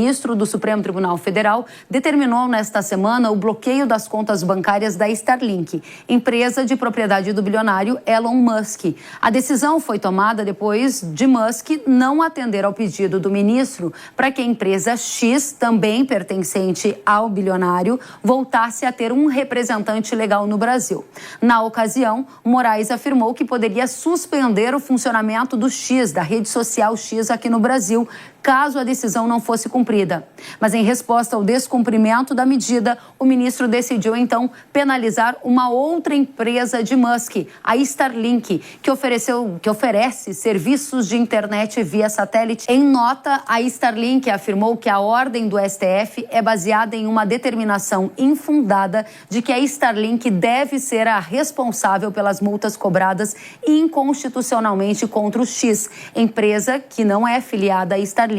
O ministro do Supremo Tribunal Federal determinou nesta semana o bloqueio das contas bancárias da Starlink, empresa de propriedade do bilionário Elon Musk. A decisão foi tomada depois de Musk não atender ao pedido do ministro para que a empresa X, também pertencente ao bilionário, voltasse a ter um representante legal no Brasil. Na ocasião, Moraes afirmou que poderia suspender o funcionamento do X, da rede social X aqui no Brasil, caso a decisão não fosse cumprida. Mas em resposta ao descumprimento da medida, o ministro decidiu então penalizar uma outra empresa de Musk, a Starlink, que oferece serviços de internet via satélite. Em nota, a Starlink afirmou que a ordem do STF é baseada em uma determinação infundada de que a Starlink deve ser a responsável pelas multas cobradas inconstitucionalmente contra o X, empresa que não é filiada à Starlink.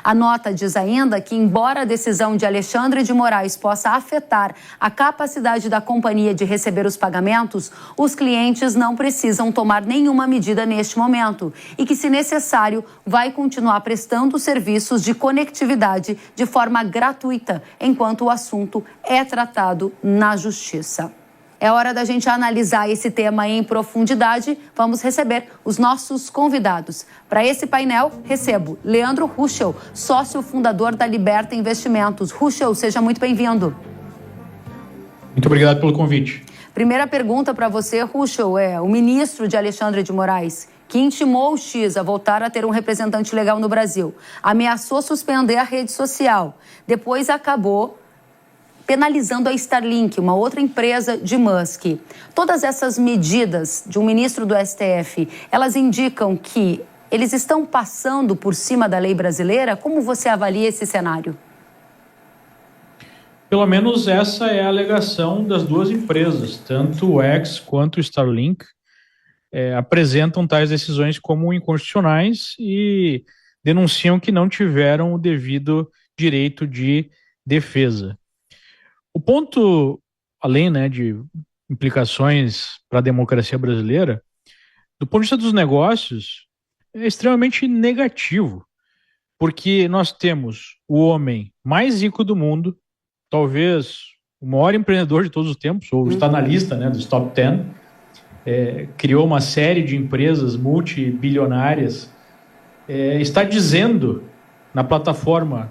A nota diz ainda que, embora a decisão de Alexandre de Moraes possa afetar a capacidade da companhia de receber os pagamentos, os clientes não precisam tomar nenhuma medida neste momento e que, se necessário, vai continuar prestando serviços de conectividade de forma gratuita, enquanto o assunto é tratado na Justiça. É hora da gente analisar esse tema em profundidade. Vamos receber os nossos convidados. Para esse painel, recebo Leandro Ruschel, sócio fundador da Liberta Investimentos. Ruschel, seja muito bem-vindo. Muito obrigado pelo convite. Primeira pergunta para você, Ruschel, o ministro de Alexandre de Moraes, que intimou o X a voltar a ter um representante legal no Brasil, ameaçou suspender a rede social, depois acabou penalizando a Starlink, uma outra empresa de Musk. Todas essas medidas de um ministro do STF, elas indicam que eles estão passando por cima da lei brasileira? Como você avalia esse cenário? Pelo menos essa é a alegação das duas empresas, tanto o X quanto o Starlink apresentam tais decisões como inconstitucionais e denunciam que não tiveram o devido direito de defesa. O ponto, além de implicações para a democracia brasileira, do ponto de vista dos negócios, é extremamente negativo, porque nós temos o homem mais rico do mundo, talvez o maior empreendedor de todos os tempos, ou está na lista dos top 10, criou uma série de empresas multibilionárias, está dizendo na plataforma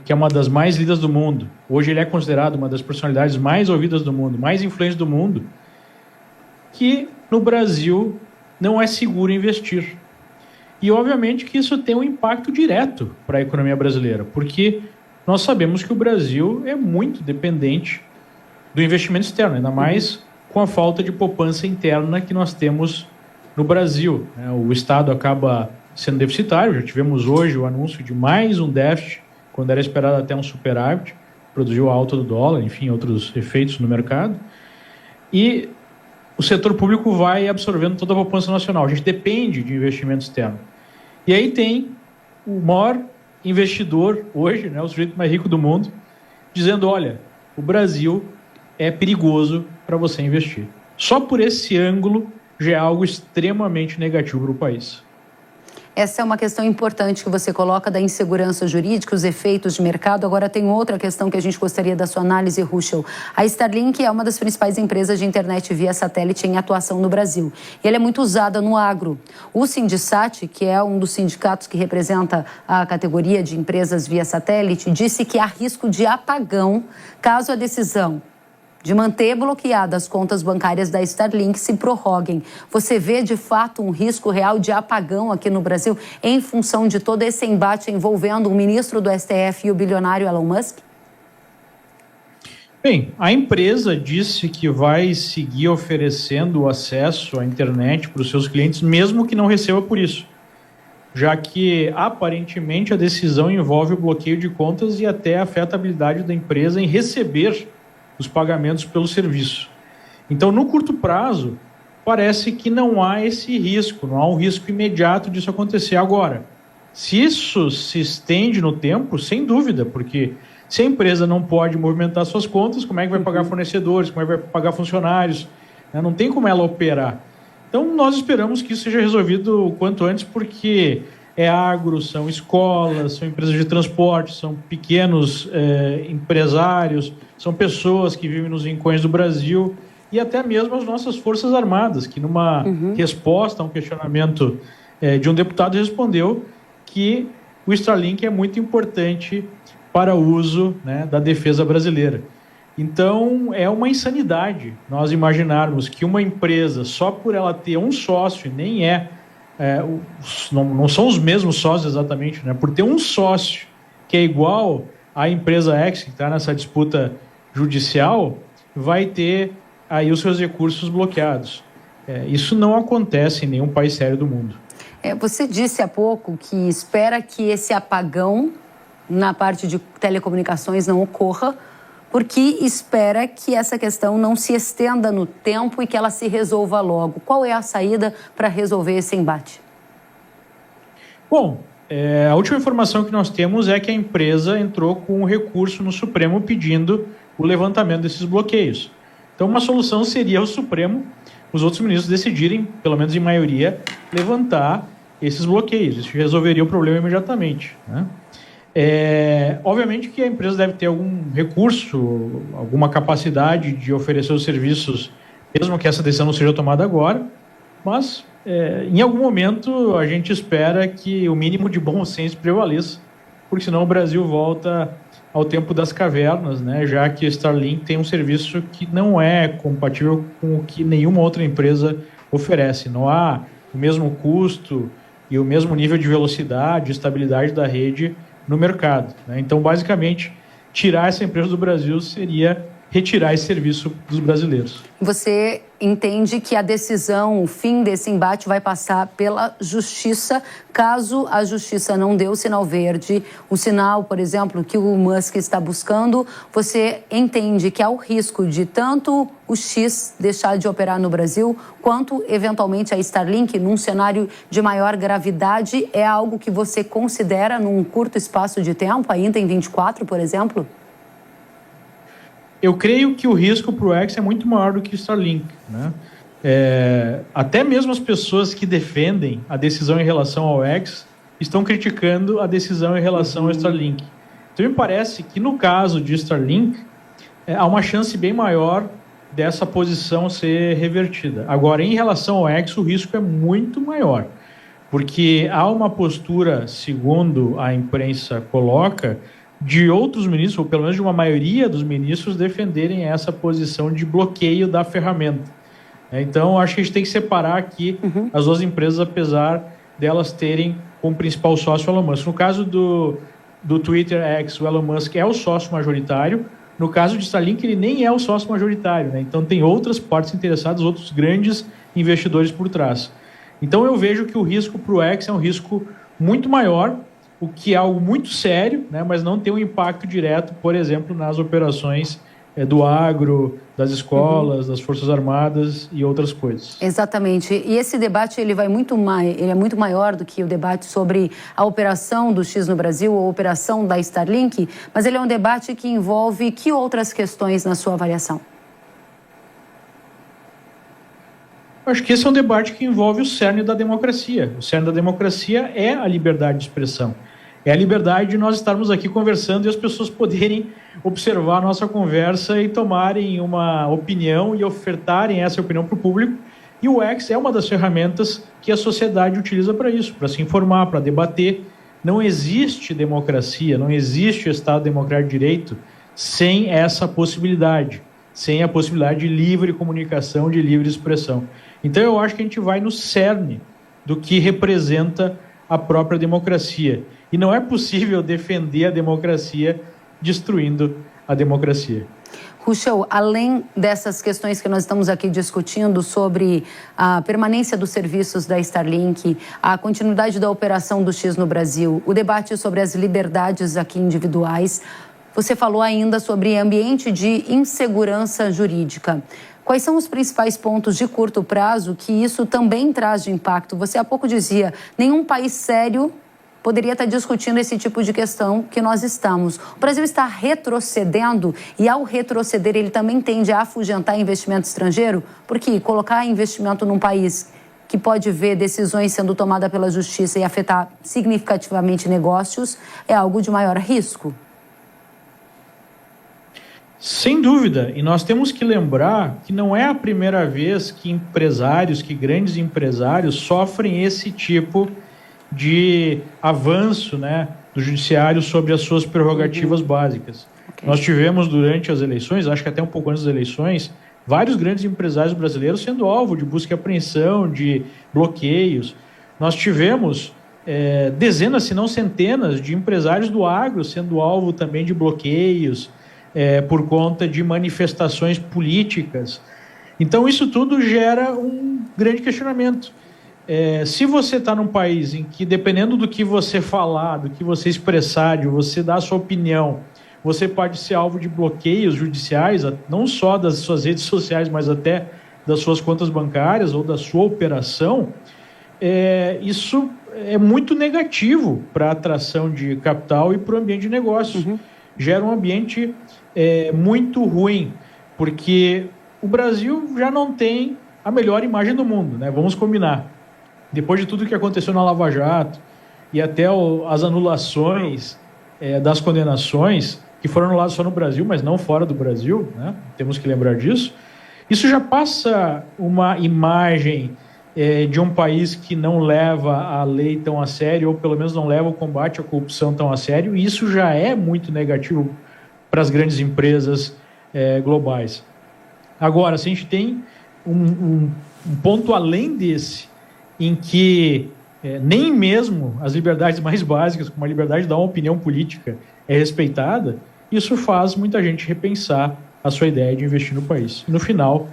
que é uma das mais lidas do mundo. Hoje ele é considerado uma das personalidades mais ouvidas do mundo, mais influentes do mundo, que no Brasil não é seguro investir. E obviamente que isso tem um impacto direto para a economia brasileira, porque nós sabemos que o Brasil é muito dependente do investimento externo, ainda mais com a falta de poupança interna que nós temos no Brasil. O Estado acaba sendo deficitário, já tivemos hoje o anúncio de mais um déficit, quando era esperado até um superávit, produziu a alta do dólar, enfim, outros efeitos no mercado. E o setor público vai absorvendo toda a poupança nacional. A gente depende de investimento externo. E aí tem o maior investidor hoje, o sujeito mais rico do mundo, dizendo, olha, o Brasil é perigoso para você investir. Só por esse ângulo já é algo extremamente negativo para o país. Essa é uma questão importante que você coloca da insegurança jurídica, os efeitos de mercado. Agora tem outra questão que a gente gostaria da sua análise, Ruschel. A Starlink é uma das principais empresas de internet via satélite em atuação no Brasil. E ela é muito usada no agro. O Sindicate, que é um dos sindicatos que representa a categoria de empresas via satélite, disse que há risco de apagão caso a decisão de manter bloqueadas as contas bancárias da Starlink se prorroguem. Você vê, de fato, um risco real de apagão aqui no Brasil em função de todo esse embate envolvendo o ministro do STF e o bilionário Elon Musk? Bem, a empresa disse que vai seguir oferecendo o acesso à internet para os seus clientes, mesmo que não receba por isso, já que, aparentemente, a decisão envolve o bloqueio de contas e até afeta a habilidade da empresa em receber os pagamentos pelo serviço. Então, no curto prazo, parece que não há esse risco, não há um risco imediato disso acontecer agora. Se isso se estende no tempo, sem dúvida, porque se a empresa não pode movimentar suas contas, como é que vai pagar fornecedores, como é que vai pagar funcionários? Não tem como ela operar. Então, nós esperamos que isso seja resolvido o quanto antes, porque é agro, são escolas, são empresas de transporte, são pequenos empresários, são pessoas que vivem nos rincões do Brasil e até mesmo as nossas Forças Armadas, que numa resposta a um questionamento de um deputado respondeu que o Starlink é muito importante para o uso, né, da defesa brasileira. Então, é uma insanidade nós imaginarmos que uma empresa, só por ela ter um sócio, nem não são os mesmos sócios exatamente, né? Por ter um sócio que é igual à empresa X, que está nessa disputa judicial, vai ter aí os seus recursos bloqueados. Isso não acontece em nenhum país sério do mundo. Você disse há pouco que espera que esse apagão na parte de telecomunicações não ocorra, porque espera que essa questão não se estenda no tempo e que ela se resolva logo. Qual é a saída para resolver esse embate? Bom, a última informação que nós temos é que a empresa entrou com um recurso no Supremo pedindo o levantamento desses bloqueios. Então, uma solução seria o Supremo, os outros ministros decidirem, pelo menos em maioria, levantar esses bloqueios. Isso resolveria o problema imediatamente, né? Obviamente que a empresa deve ter algum recurso, alguma capacidade de oferecer os serviços, mesmo que essa decisão não seja tomada agora, mas em algum momento a gente espera que o mínimo de bom senso prevaleça, porque senão o Brasil volta ao tempo das cavernas, né? Já que a Starlink tem um serviço que não é compatível com o que nenhuma outra empresa oferece. Não há o mesmo custo e o mesmo nível de velocidade e estabilidade da rede no mercado, né? Então, basicamente, tirar essa empresa do Brasil seria retirar esse serviço dos brasileiros. Você entende que a decisão, o fim desse embate vai passar pela justiça, caso a justiça não dê o sinal verde, o sinal, por exemplo, que o Musk está buscando, você entende que há o risco de tanto o X deixar de operar no Brasil, quanto, eventualmente, a Starlink, num cenário de maior gravidade, é algo que você considera num curto espaço de tempo, ainda em 24, por exemplo? Eu creio que o risco para o X é muito maior do que o Starlink, né? Até mesmo as pessoas que defendem a decisão em relação ao X estão criticando a decisão em relação ao Starlink. Então, me parece que no caso de Starlink, há uma chance bem maior dessa posição ser revertida. Agora, em relação ao X, o risco é muito maior, porque há uma postura, segundo a imprensa coloca, de outros ministros, ou pelo menos de uma maioria dos ministros, defenderem essa posição de bloqueio da ferramenta. Então, acho que a gente tem que separar aqui as duas empresas, apesar delas terem como principal sócio o Elon Musk. No caso do Twitter X, o Elon Musk é o sócio majoritário. No caso de Starlink, ele nem é o sócio majoritário, né? Então, tem outras partes interessadas, outros grandes investidores por trás. Então, eu vejo que o risco para o X é um risco muito maior, o que é algo muito sério, né, mas não tem um impacto direto, por exemplo, nas operações do agro, das escolas, das Forças Armadas e outras coisas. Exatamente. E esse debate ele é muito maior do que o debate sobre a operação do X no Brasil ou a operação da Starlink, mas ele é um debate que envolve que outras questões na sua avaliação? Acho que esse é um debate que envolve o cerne da democracia. O cerne da democracia é a liberdade de expressão. É a liberdade de nós estarmos aqui conversando e as pessoas poderem observar a nossa conversa e tomarem uma opinião e ofertarem essa opinião para o público. E o X é uma das ferramentas que a sociedade utiliza para isso, para se informar, para debater. Não existe democracia, não existe Estado democrático de direito sem essa possibilidade, sem a possibilidade de livre comunicação, de livre expressão. Então, eu acho que a gente vai no cerne do que representa a própria democracia. E não é possível defender a democracia destruindo a democracia. Ruschel, além dessas questões que nós estamos aqui discutindo sobre a permanência dos serviços da Starlink, a continuidade da operação do X no Brasil, o debate sobre as liberdades aqui individuais, você falou ainda sobre ambiente de insegurança jurídica. Quais são os principais pontos de curto prazo que isso também traz de impacto? Você há pouco dizia, nenhum país sério poderia estar discutindo esse tipo de questão que nós estamos. O Brasil está retrocedendo e, ao retroceder, ele também tende a afugentar investimento estrangeiro, porque colocar investimento num país que pode ver decisões sendo tomadas pela justiça e afetar significativamente negócios, é algo de maior risco. Sem dúvida, e nós temos que lembrar que não é a primeira vez que grandes empresários sofrem esse tipo de avanço, né, do judiciário sobre as suas prerrogativas básicas. Okay. Nós tivemos durante as eleições, acho que até um pouco antes das eleições, vários grandes empresários brasileiros sendo alvo de busca e apreensão, de bloqueios. Nós tivemos dezenas, se não centenas, de empresários do agro sendo alvo também de bloqueios, por conta de manifestações políticas. Então, isso tudo gera um grande questionamento. Se você está num país em que, dependendo do que você falar, do que você expressar, de você dar a sua opinião, você pode ser alvo de bloqueios judiciais, não só das suas redes sociais, mas até das suas contas bancárias ou da sua operação, isso é muito negativo para a atração de capital e para o ambiente de negócios. Gera um ambiente muito ruim, porque o Brasil já não tem a melhor imagem do mundo, né? Vamos combinar. Depois de tudo que aconteceu na Lava Jato e até as anulações das condenações, que foram anuladas só no Brasil, mas não fora do Brasil, né? Temos que lembrar disso. Isso já passa uma imagem de um país que não leva a lei tão a sério, ou pelo menos não leva o combate à corrupção tão a sério, e isso já é muito negativo para as grandes empresas globais. Agora, se a gente tem um ponto além desse, em que nem mesmo as liberdades mais básicas, como a liberdade de dar uma opinião política, é respeitada, isso faz muita gente repensar a sua ideia de investir no país. E, no final,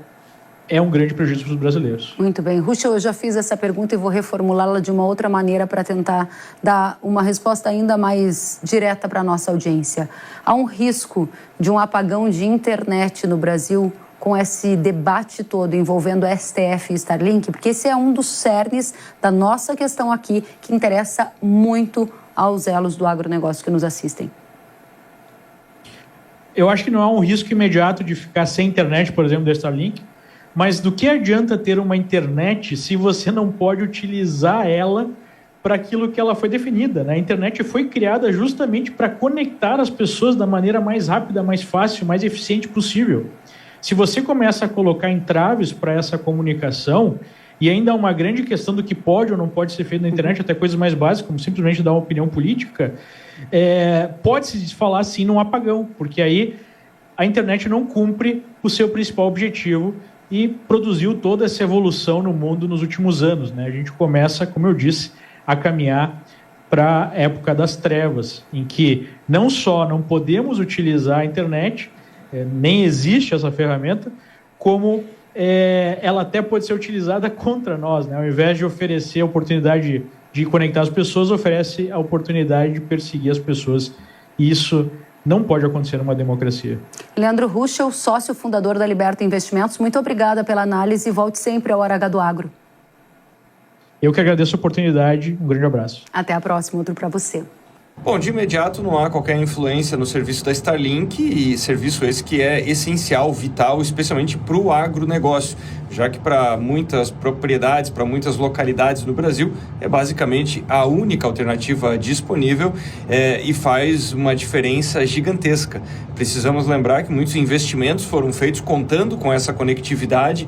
é um grande prejuízo para os brasileiros. Muito bem. Ruschel, eu já fiz essa pergunta e vou reformulá-la de uma outra maneira para tentar dar uma resposta ainda mais direta para a nossa audiência. Há um risco de um apagão de internet no Brasil com esse debate todo envolvendo STF e Starlink? Porque esse é um dos cernes da nossa questão aqui, que interessa muito aos elos do agronegócio que nos assistem. Eu acho que não há um risco imediato de ficar sem internet, por exemplo, da Starlink, mas do que adianta ter uma internet se você não pode utilizar ela para aquilo que ela foi definida, né? A internet foi criada justamente para conectar as pessoas da maneira mais rápida, mais fácil, mais eficiente possível. Se você começa a colocar entraves para essa comunicação, e ainda há uma grande questão do que pode ou não pode ser feito na internet, até coisas mais básicas, como simplesmente dar uma opinião política, pode-se falar sim num apagão, porque aí a internet não cumpre o seu principal objetivo e produziu toda essa evolução no mundo nos últimos anos, né? A gente começa, como eu disse, a caminhar para a época das trevas, em que não só não podemos utilizar a internet, nem existe essa ferramenta, como ela até pode ser utilizada contra nós, né? Ao invés de oferecer a oportunidade de conectar as pessoas, oferece a oportunidade de perseguir as pessoas. E isso não pode acontecer numa democracia. Leandro Ruschel, sócio fundador da Liberta Investimentos, muito obrigada pela análise e volte sempre ao Hora H do Agro. Eu que agradeço a oportunidade, um grande abraço. Até a próxima, outro para você. Bom, de imediato não há qualquer influência no serviço da Starlink, e serviço esse que é essencial, vital, especialmente para o agronegócio, já que para muitas propriedades, para muitas localidades no Brasil, é basicamente a única alternativa disponível e faz uma diferença gigantesca. Precisamos lembrar que muitos investimentos foram feitos contando com essa conectividade.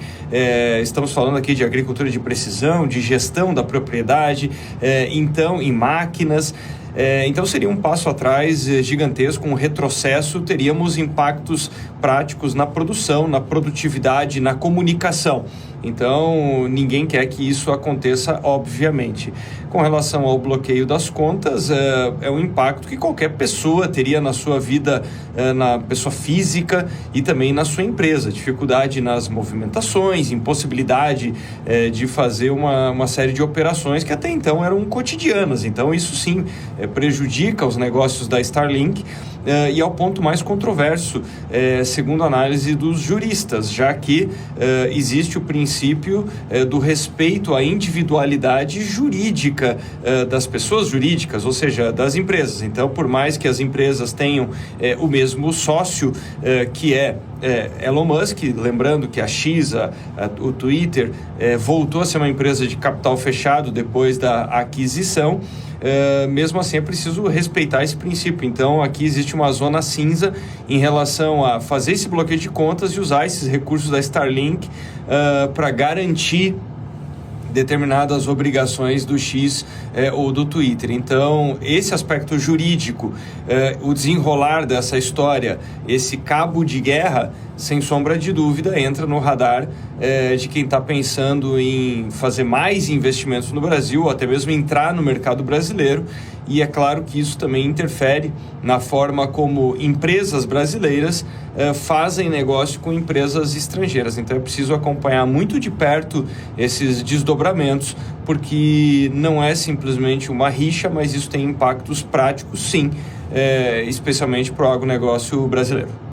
Estamos falando aqui de agricultura de precisão, de gestão da propriedade, então em máquinas. Então seria um passo atrás gigantesco, um retrocesso, teríamos impactos práticos na produção, na produtividade, na comunicação. Então ninguém quer que isso aconteça, obviamente. Com relação ao bloqueio das contas, é um impacto que qualquer pessoa teria na sua vida, na pessoa física e também na sua empresa. Dificuldade nas movimentações, impossibilidade de fazer uma série de operações que até então eram cotidianas. Então isso sim prejudica os negócios da Starlink e é o ponto mais controverso, segundo a análise dos juristas, já que existe o princípio do respeito à individualidade jurídica das pessoas jurídicas, ou seja, das empresas. Então, por mais que as empresas tenham o mesmo sócio, que é Elon Musk, lembrando que a X, o Twitter, voltou a ser uma empresa de capital fechado depois da aquisição, mesmo assim é preciso respeitar esse princípio. Então aqui existe uma zona cinza em relação a fazer esse bloqueio de contas e usar esses recursos da Starlink para garantir determinadas obrigações do X ou do Twitter. Então, esse aspecto jurídico, o desenrolar dessa história, esse cabo de guerra, sem sombra de dúvida, entra no radar de quem está pensando em fazer mais investimentos no Brasil, ou até mesmo entrar no mercado brasileiro. E é claro que isso também interfere na forma como empresas brasileiras fazem negócio com empresas estrangeiras. Então é preciso acompanhar muito de perto esses desdobramentos, porque não é simplesmente uma rixa, mas isso tem impactos práticos, sim, especialmente para o agronegócio brasileiro.